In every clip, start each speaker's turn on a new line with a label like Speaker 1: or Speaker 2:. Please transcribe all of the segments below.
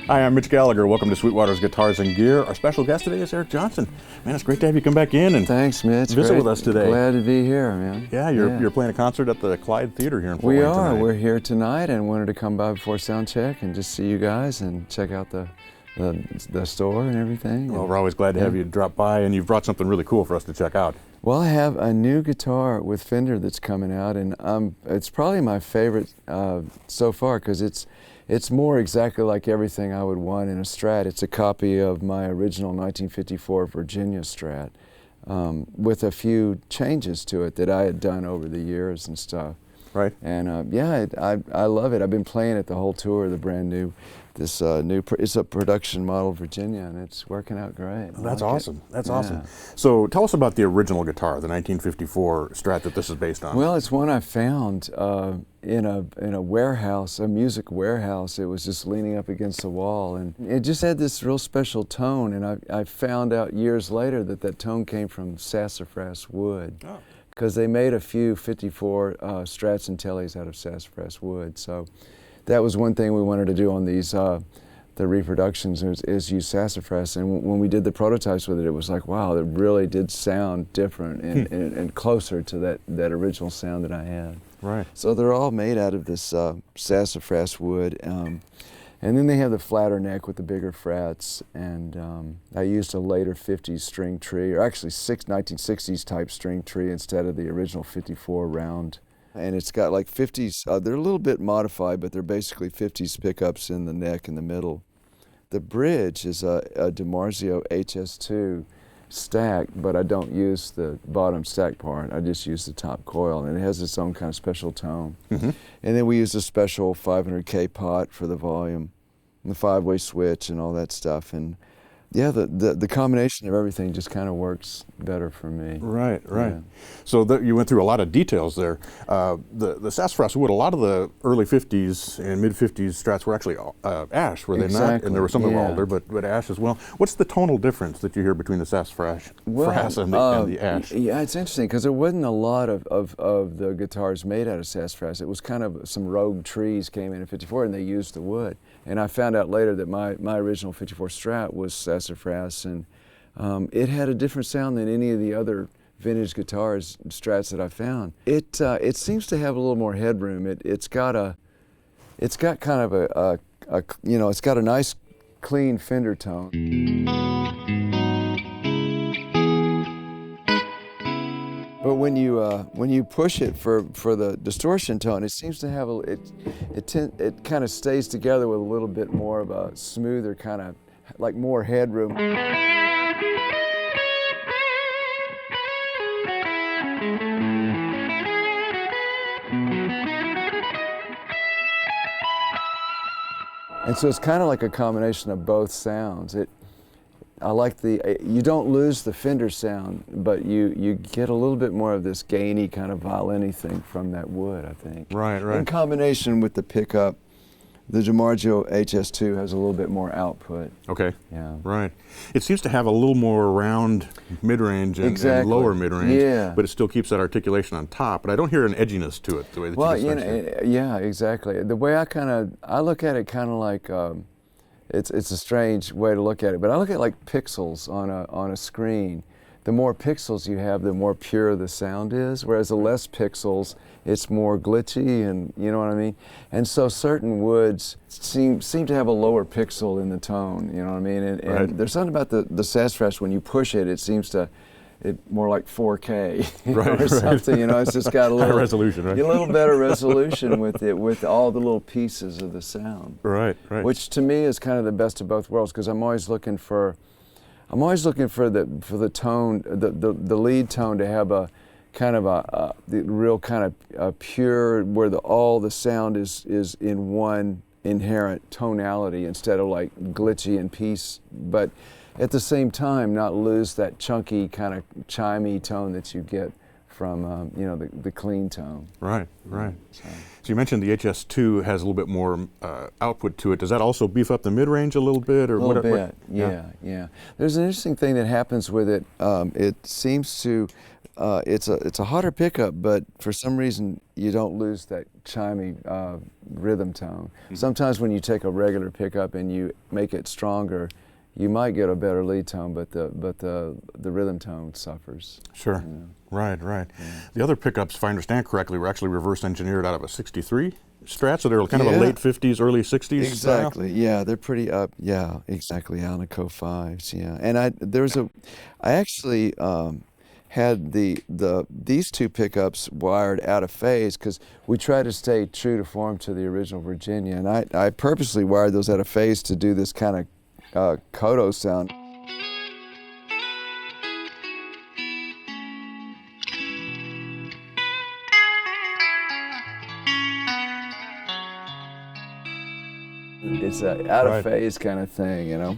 Speaker 1: Hi, I'm Mitch Gallagher. Welcome to Sweetwater's Guitars and Gear. Our special guest today is Eric Johnson. Man, it's great to have you come back in and
Speaker 2: thanks, Mitch.
Speaker 1: visit with us today.
Speaker 2: Glad to be here, man.
Speaker 1: Yeah, you're playing a concert at the Clyde Theater here in Fort Wayne tonight.
Speaker 2: We're here tonight and wanted to come by before sound check and just see you guys and check out the store and everything.
Speaker 1: Well, we're always glad to have you drop by, and you've brought something really cool for us to check out.
Speaker 2: Well, I have a new guitar with Fender that's coming out, and it's probably my favorite so far because it's more exactly like everything I would want in a Strat. It's a copy of my original 1954 Virginia Strat with a few changes to it that I had done over the years and stuff.
Speaker 1: Right.
Speaker 2: And yeah, I love it. I've been playing it the whole tour, the brand new, it's a production model Virginia, and it's working out great.
Speaker 1: That's awesome. That's awesome. So tell us about the original guitar, the 1954 Strat that this is based on.
Speaker 2: Well, it's one I found in a warehouse, a music warehouse. It was just leaning up against the wall, and it just had this real special tone, and I found out years later that tone came from sassafras wood. Oh. Because they made a few 54 Strats and Tellys out of sassafras wood. So that was one thing we wanted to do on these, the reproductions, is use sassafras. And when we did the prototypes with it, it was like, wow, it really did sound different and closer to that original sound that I had.
Speaker 1: Right.
Speaker 2: So they're all made out of this sassafras wood. And then they have the flatter neck with the bigger frets, and I used a later 50s string tree, or actually 1960s type string tree instead of the original 54 round. And it's got like 50s, they're a little bit modified, but they're basically 50s pickups in the neck in the middle. The bridge is a DiMarzio HS2 stack, but I don't use the bottom stack part. I just use the top coil, and it has its own kind of special tone. Mm-hmm. And then we use a special 500K pot for the volume, and the 5-way switch and all that stuff. And yeah, the combination of everything just kind of works better for me.
Speaker 1: Right, right. Yeah. So you went through a lot of details there. The sassafras wood, a lot of the early 50s and mid 50s Strats were actually ash, were they not? And there were some that were alder, but ash as well. What's the tonal difference that you hear between the sassafras and the ash?
Speaker 2: Yeah, it's interesting because there wasn't a lot of the guitars made out of sassafras. It was kind of some rogue trees came in 54 and they used the wood. And I found out later that my original 54 Strat was sassafras, and it had a different sound than any of the other vintage guitars, Strats that I found. It seems to have a little more headroom. It's got kind of it's got a nice clean Fender tone. But when you push it for the distortion tone, it seems to have it kind of stays together with a little bit more of a smoother kind of, like more headroom. And so it's kind of like a combination of both sounds. I like you don't lose the Fender sound, but you get a little bit more of this gainy kind of violin-y thing from that wood, I think.
Speaker 1: Right, right.
Speaker 2: In combination with the pickup, the DiMarzio HS2 has a little bit more output.
Speaker 1: Okay.
Speaker 2: Yeah.
Speaker 1: Right. It seems to have a little more round mid-range and lower mid-range,
Speaker 2: yeah,
Speaker 1: but it still keeps that articulation on top. But I don't hear an edginess to it the way that you just mentioned.
Speaker 2: Yeah, exactly. The way I look at it kind of like, it's a strange way to look at it, but I look at it like pixels on a screen. The more pixels you have, the more pure the sound is, whereas the less pixels, it's more glitchy, and you know what I mean? And so certain woods seem to have a lower pixel in the tone, you know what I mean? And
Speaker 1: right.
Speaker 2: There's something about the sassafras, when you push it, it seems to, more like 4K
Speaker 1: right,
Speaker 2: or something, you know, it's just got a little
Speaker 1: resolution, right?
Speaker 2: A little better resolution with it, with all the little pieces of the sound.
Speaker 1: Right, right.
Speaker 2: Which to me is kind of the best of both worlds, because I'm always looking for the tone, the lead tone to have a kind of the real kind of pure, where all the sound is in one inherent tonality instead of like glitchy and piece, but at the same time not lose that chunky kind of chimey tone that you get from the clean tone.
Speaker 1: Right, right. So you mentioned the HS2 has a little bit more output to it. Does that also beef up the mid-range a little bit? Or
Speaker 2: a little bit, yeah. There's an interesting thing that happens with it. It seems to, it's a hotter pickup, but for some reason you don't lose that chimey rhythm tone. Sometimes when you take a regular pickup and you make it stronger, you might get a better lead tone, but the rhythm tone suffers.
Speaker 1: Sure.
Speaker 2: You know?
Speaker 1: Right. The other pickups, if I understand correctly, were actually reverse engineered out of a 63 Strat, so they were kind of a late 50s, early 60s
Speaker 2: Exactly.
Speaker 1: style?
Speaker 2: Yeah, they're pretty up. Yeah, exactly. Alnico 5s. Yeah, and I actually had these two pickups wired out of phase because we tried to stay true to form to the original Virginia, and I purposely wired those out of phase to do this kind of koto sound. It's a out of phase kind of thing, you know.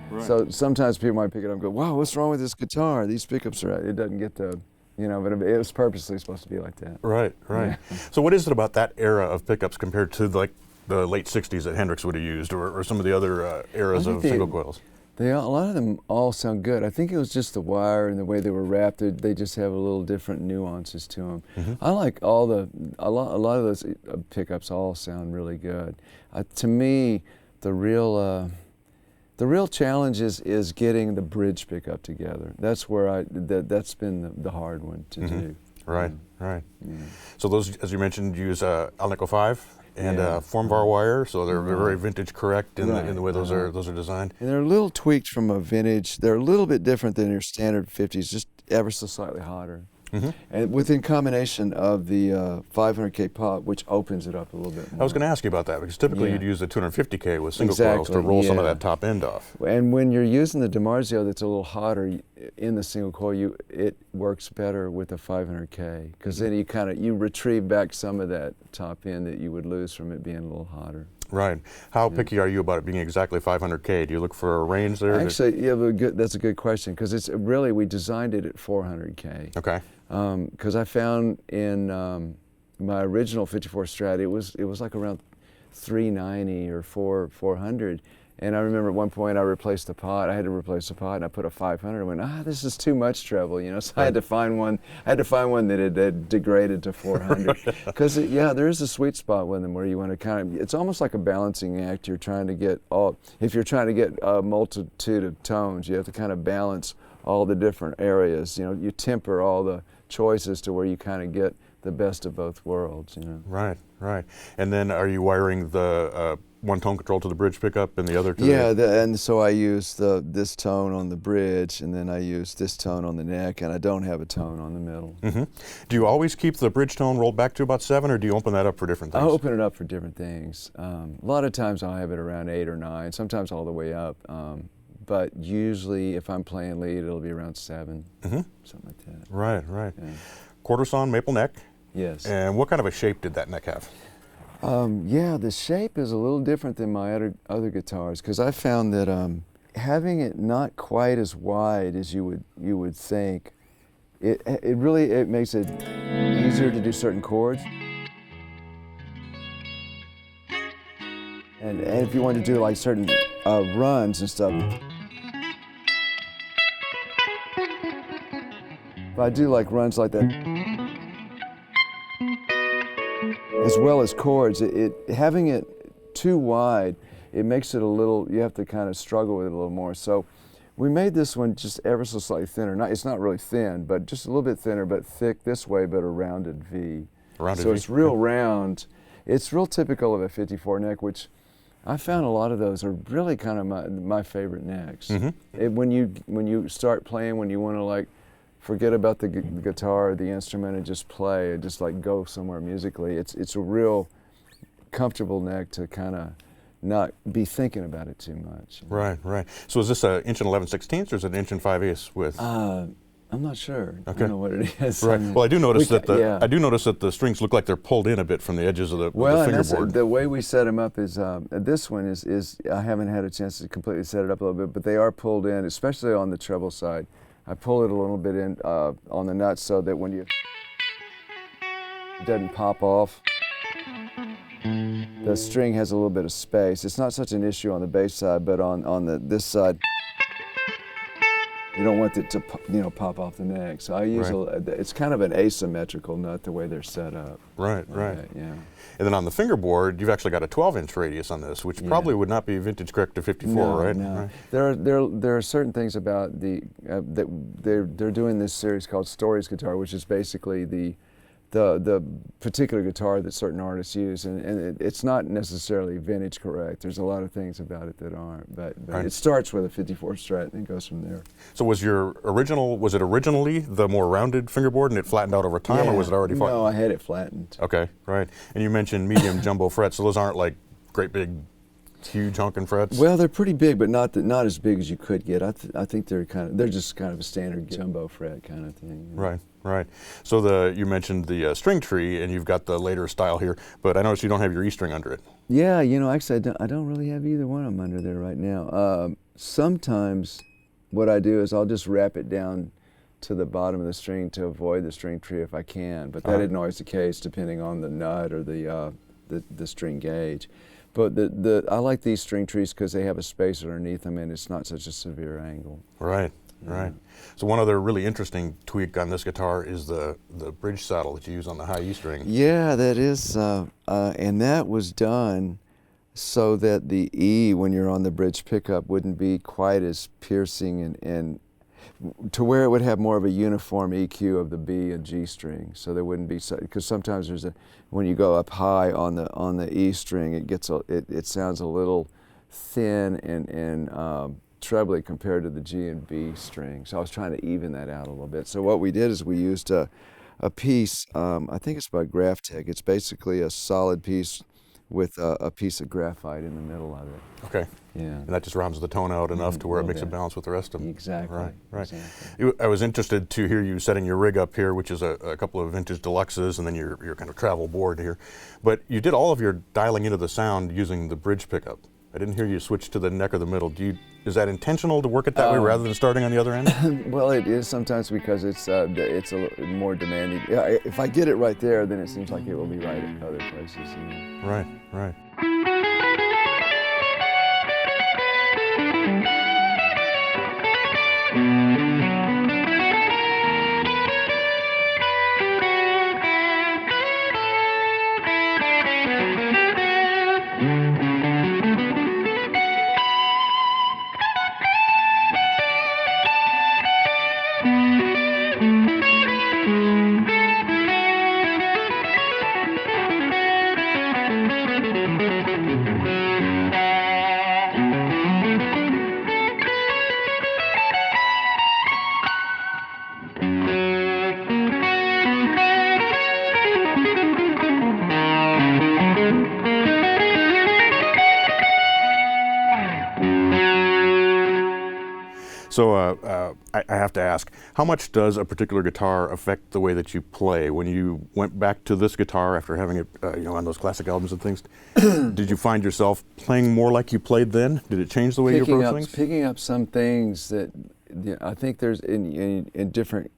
Speaker 1: Right.
Speaker 2: So sometimes people might pick it up and go, "Wow, what's wrong with this guitar? These pickups are it doesn't get the, you know." But it was purposely supposed to be like that.
Speaker 1: Right.
Speaker 2: Yeah.
Speaker 1: So what is it about that era of pickups compared to like the late 60s that Hendrix would have used, or some of the other eras of single coils?
Speaker 2: A lot of them all sound good. I think it was just the wire and the way they were wrapped. They just have a little different nuances to them. I like a lot of those pickups all sound really good. To me, the real challenge is getting the bridge pickup together. That's where that's been the hard one to do.
Speaker 1: Right.
Speaker 2: Yeah.
Speaker 1: So those, as you mentioned, use Alnico 5 and Formvar wire, so they're very vintage correct in the way those are designed.
Speaker 2: And they're a little tweaked from a vintage. They're a little bit different than your standard 50s, just ever so slightly hotter. And within combination of the 500K pot, which opens it up a little bit more.
Speaker 1: I was going to ask you about that, because typically you'd use the 250K with single coils to roll some of that top end off.
Speaker 2: And when you're using the DiMarzio that's a little hotter in the single coil, it works better with the 500K, because then you retrieve back some of that top end that you would lose from it being a little hotter.
Speaker 1: Right. How picky are you about it being exactly 500K? Do you look for a range there?
Speaker 2: Actually, that's a good question, because it's really, we designed it at 400K.
Speaker 1: Okay.
Speaker 2: Because I found in my original 54 Strat, it was like around 390 or 400. And I remember at one point I replaced the pot. I had to replace the pot, and I put a 500. I went, this is too much treble, you know. So I had to find one. I had to find one that had degraded to 400. Because there is a sweet spot with them where you want to it's almost like a balancing act. You're trying to get if you're trying to get a multitude of tones, you have to kind of balance all the different areas. You know, you temper all the choices to where you kind of get the best of both worlds, you know.
Speaker 1: Right. And then are you wiring the one tone control to the bridge pickup and the other to
Speaker 2: and so I use this tone on the bridge, and then I use this tone on the neck, and I don't have a tone on the middle.
Speaker 1: Do you always keep the bridge tone rolled back to about 7, or do you open that up for different things?
Speaker 2: I open it up for different things. A lot of times I'll have it around 8 or 9, sometimes all the way up. But usually if I'm playing lead, it'll be around 7, something like that.
Speaker 1: Right.
Speaker 2: Yeah.
Speaker 1: Quartersawn maple neck.
Speaker 2: Yes.
Speaker 1: And what kind of a shape did that neck have?
Speaker 2: The shape is a little different than my other guitars, because I found that having it not quite as wide as you would think, it really makes it easier to do certain chords. And if you want to do like certain runs and stuff. If I do like runs like that, as well as chords, having it too wide, it makes it a little, you have to kind of struggle with it a little more. So we made this one just ever so slightly thinner. It's not really thin, but just a little bit thinner, but thick this way, but a rounded V. So it's real round. It's real typical of a 54 neck, which I found a lot of those are really kind of my favorite necks. When you start playing, when you want to like forget about the guitar or the instrument and just play and just like go somewhere musically, it's a real comfortable neck to kind of not be thinking about it too much.
Speaker 1: Right. So is this an 1 11/16 or is it an 1 5/8 width?
Speaker 2: I'm not sure.
Speaker 1: Okay.
Speaker 2: I don't know what it is.
Speaker 1: Right. Well, I do notice that the strings look like they're pulled in a bit from the edges of the fingerboard.
Speaker 2: The way we set them up is this one is I haven't had a chance to completely set it up a little bit, but they are pulled in, especially on the treble side. I pull it a little bit in on the nuts so that when it doesn't pop off. The string has a little bit of space. It's not such an issue on the bass side, but on this side, You don't want it to pop off the neck. So I use it's kind of an asymmetrical nut the way they're set up.
Speaker 1: Right, right.
Speaker 2: Yeah.
Speaker 1: And then on the fingerboard, you've actually got a 12-inch radius on this, which probably would not be vintage correct to 54,
Speaker 2: no,
Speaker 1: right?
Speaker 2: No.
Speaker 1: Right.
Speaker 2: There are certain things about the that they're doing this series called Stories guitar, which is basically the particular guitar that certain artists use, and it's not necessarily vintage correct. There's a lot of things about it that aren't, but it starts with a 54 Strat and it goes from there.
Speaker 1: So was it originally the more rounded fingerboard and it flattened out over time, or was it already flattened?
Speaker 2: No, I had it flattened.
Speaker 1: Okay, right. And you mentioned medium jumbo frets, so those aren't like great big, huge honking frets?
Speaker 2: Well, they're pretty big, but not as big as you could get. I think they're just kind of a standard jumbo fret kind of thing. You know?
Speaker 1: Right. Right. So you mentioned the string tree, and you've got the later style here, but I noticed you don't have your E string under it.
Speaker 2: Yeah, actually I don't really have either one of them under there right now. Sometimes what I do is I'll just wrap it down to the bottom of the string to avoid the string tree if I can, but that isn't always the case depending on the nut or the string gauge. But I like these string trees because they have a space underneath them and it's not such a severe angle.
Speaker 1: Right. Right. So one other really interesting tweak on this guitar is the bridge saddle that you use on the high E string.
Speaker 2: Yeah, that is, and that was done so that the E, when you're on the bridge pickup, wouldn't be quite as piercing and to where it would have more of a uniform EQ of the B and G string. So there wouldn't be, because sometimes when you go up high on the E string, it sounds a little thin and trebly compared to the G and B string. So I was trying to even that out a little bit. So what we did is we used a piece, I think it's by Graphtec. It's basically a solid piece with a piece of graphite in the middle of it.
Speaker 1: Okay.
Speaker 2: Yeah.
Speaker 1: And that just rounds the tone out enough to where it makes it balance with the rest of them.
Speaker 2: Exactly.
Speaker 1: Right, right.
Speaker 2: Exactly.
Speaker 1: I was interested to hear you setting your rig up here, which is a couple of vintage deluxes and then your kind of travel board here. But you did all of your dialing into the sound using the bridge pickup. I didn't hear you switch to the neck or the middle. Is that intentional to work it that way rather than starting on the other end?
Speaker 2: Well, it is sometimes because it's a little more demanding. Yeah, if I get it right there, then it seems like it will be right at other places. You know?
Speaker 1: Right, right. So I have to ask, how much does a particular guitar affect the way that you play? When you went back to this guitar after having it, on those classic albums and things, did you find yourself playing more like you played then? Did it change the way you approach things?
Speaker 2: Picking up some things that I think there's in different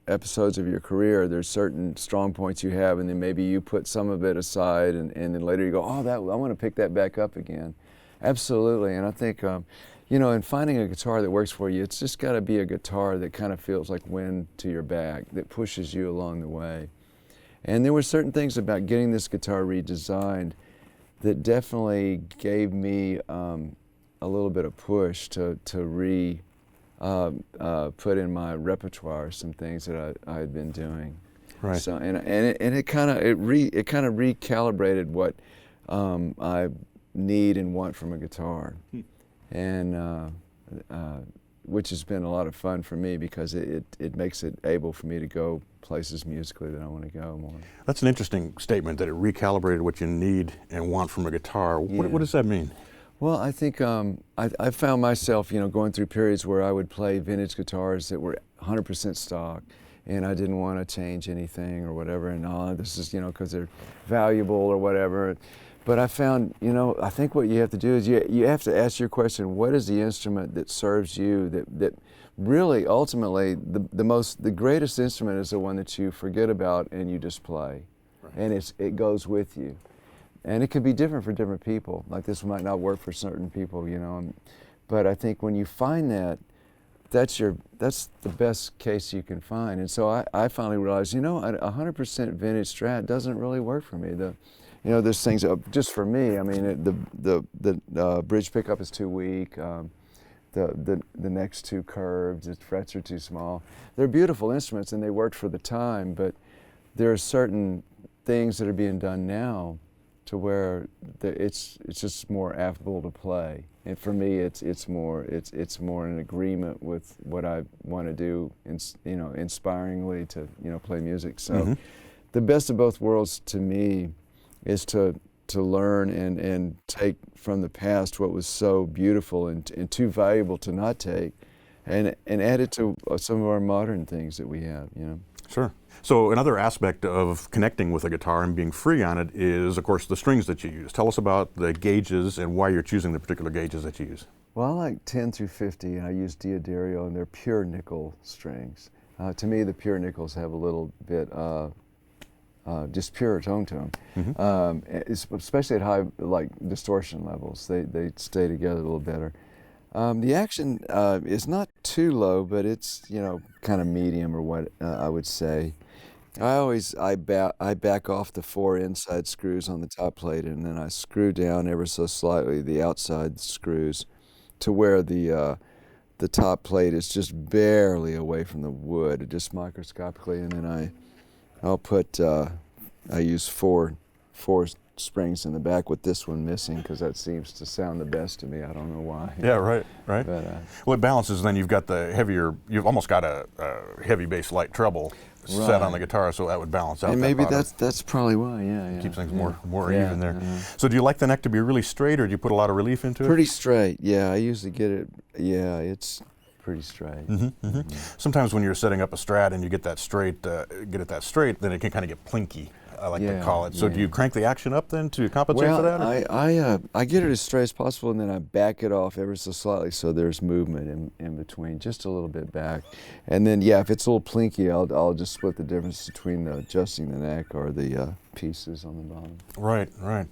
Speaker 2: episodes of your career, there's certain strong points you have, and then maybe you put some of it aside, and then later you go, I want to pick that back up again. Absolutely, and I think. In finding a guitar that works for you, it's just got to be a guitar that kind of feels like wind to your back, that pushes you along the way. And there were certain things about getting this guitar redesigned that definitely gave me a little bit of push to put in my repertoire some things that I had been doing.
Speaker 1: Right.
Speaker 2: So it kind of recalibrated what I need and want from a guitar. And which has been a lot of fun for me because it makes it able for me to go places musically that I want to go more.
Speaker 1: That's an interesting statement, that it recalibrated what you need and want from a guitar.
Speaker 2: Yeah.
Speaker 1: What does that mean?
Speaker 2: Well, I think I found myself, going through periods where I would play vintage guitars that were 100% stock, and I didn't want to change anything or whatever, and this is, because they're valuable or whatever. But I found, I think what you have to do is you have to ask your question, what is the instrument that serves you, that really, ultimately, the greatest instrument is the one that you forget about and you just play. Right. And it goes with you. And it can be different for different people. Like this might not work for certain people, But I think when you find that, that's the best case you can find. And so I finally realized, you know, a 100% vintage Strat doesn't really work for me. You know, there's things just for me. I mean, the bridge pickup is too weak. The neck's too curved. The frets are too small. They're beautiful instruments and they worked for the time, but there are certain things that are being done now to where it's just more affable to play. And for me, it's more in agreement with what I want to do, you know, inspiringly to, you know, play music. So the best of both worlds to me is to learn and take from the past what was so beautiful and too valuable to not take, and add it to some of our modern things that we have, you know.
Speaker 1: Sure. So another aspect of connecting with a guitar and being free on it is, of course, the strings that you use. Tell us about the gauges and why you're choosing the particular gauges that you use.
Speaker 2: Well, I like 10 through 50, and I use Diodario, and they're pure nickel strings. To me, the pure nickels have a little bit just pure tone. Especially at high, like, distortion levels. They stay together a little better. The action is not too low, but it's, you know, kind of medium, or what I would say. I back off the 4 inside screws on the top plate, and then I screw down ever so slightly the outside screws to where the top plate is just barely away from the wood, just microscopically, and then I'll put I use four springs in the back, with this one missing because that seems to sound the best to me. I don't know why.
Speaker 1: Yeah, right. But, well, it balances. Then you've got the heavier. You've almost got a heavy bass, light treble set on the guitar, so that would balance out.
Speaker 2: And maybe that's probably why. Yeah.
Speaker 1: Keeps things more even there. So do you like the neck to be really straight, or do you put a lot of relief into it?
Speaker 2: Pretty straight. Yeah, I usually get it. Yeah, it's pretty straight.
Speaker 1: Sometimes when you're setting up a Strat and you get that straight, then it can kind of get plinky. I like to call it. So do you crank the action up then to compensate for that?
Speaker 2: I get it as straight as possible, and then I back it off ever so slightly so there's movement in between, just a little bit back. And then, yeah, if it's a little plinky, I'll just split the difference between adjusting the neck or the pieces on the bottom. Right.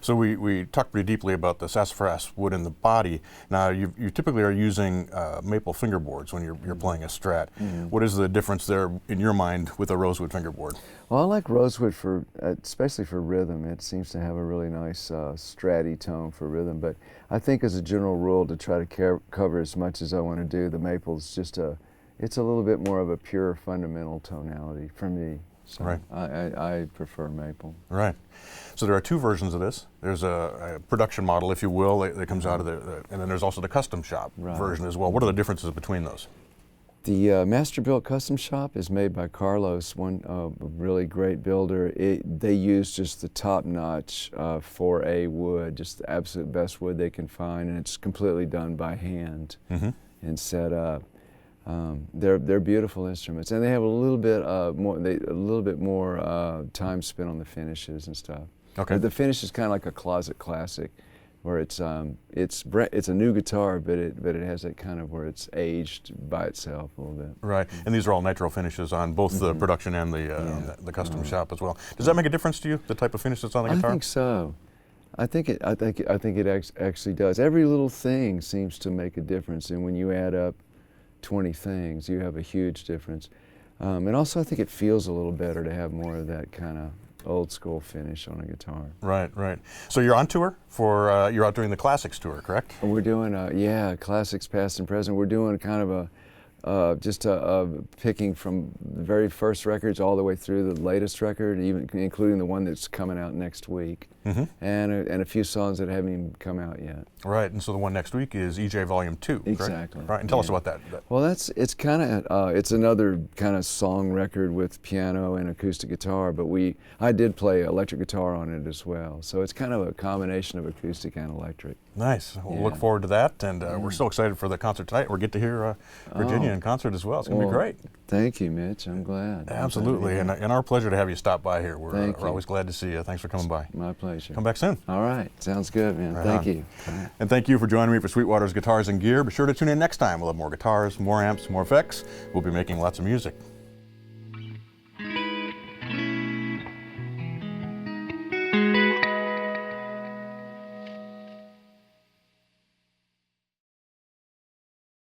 Speaker 1: So we talked pretty deeply about the sassafras wood in the body. Now you typically are using maple fingerboards when you're playing a Strat. What is the difference there in your mind with a rosewood fingerboard?
Speaker 2: Well, I like rosewood especially for rhythm. It seems to have a really nice stratty tone for rhythm. But I think as a general rule, to try to cover as much as I want to do, the maple's just it's a little bit more of a pure fundamental tonality for me. So I prefer maple.
Speaker 1: Right. So there are 2 versions of this. There's a production model, if you will, that comes out of and then there's also the custom shop version as well. What are the differences between those?
Speaker 2: The master-built custom shop is made by Carlos, a really great builder. They use just the top-notch 4A wood, just the absolute best wood they can find, and it's completely done by hand and set up. They're beautiful instruments, and they have a little bit more time spent on the finishes and stuff.
Speaker 1: Okay.
Speaker 2: The finish is kind of like a closet classic, where it's a new guitar, but it has that kind of where it's aged by itself a little bit.
Speaker 1: Right, and these are all nitro finishes on both the production and the custom shop as well. Does that make a difference to you, the type of finish that's on the guitar?
Speaker 2: I think so. I think it actually does. Every little thing seems to make a difference, and when you add up 20 things, you have a huge difference. And also, I think it feels a little better to have more of that kind of old school finish on a guitar.
Speaker 1: Right. So you're on tour for, you're out doing the Classics tour, correct?
Speaker 2: We're doing, Classics past and present. We're doing kind of picking from the very first records all the way through the latest record, even including the one that's coming out next week, and a few songs that haven't even come out yet.
Speaker 1: Right, and so the one next week is EJ Volume 2, correct?
Speaker 2: Exactly.
Speaker 1: Right, and tell us about that.
Speaker 2: Well, it's another kind of song record with piano and acoustic guitar, but I did play electric guitar on it as well, so it's kind of a combination of acoustic and electric.
Speaker 1: Nice. We'll look forward to that, and we're so excited for the concert tonight. We'll get to hear Virginia in concert as well. It's going to be great.
Speaker 2: Thank you, Mitch. I'm glad.
Speaker 1: Absolutely, and our pleasure to have you stop by here. We're always glad to see you. Thanks for coming by.
Speaker 2: My pleasure.
Speaker 1: Come back soon.
Speaker 2: All right. Sounds good, man. Thank you.
Speaker 1: And thank you for joining me for Sweetwater's Guitars and Gear. Be sure to tune in next time. We'll have more guitars, more amps, more effects. We'll be making lots of music.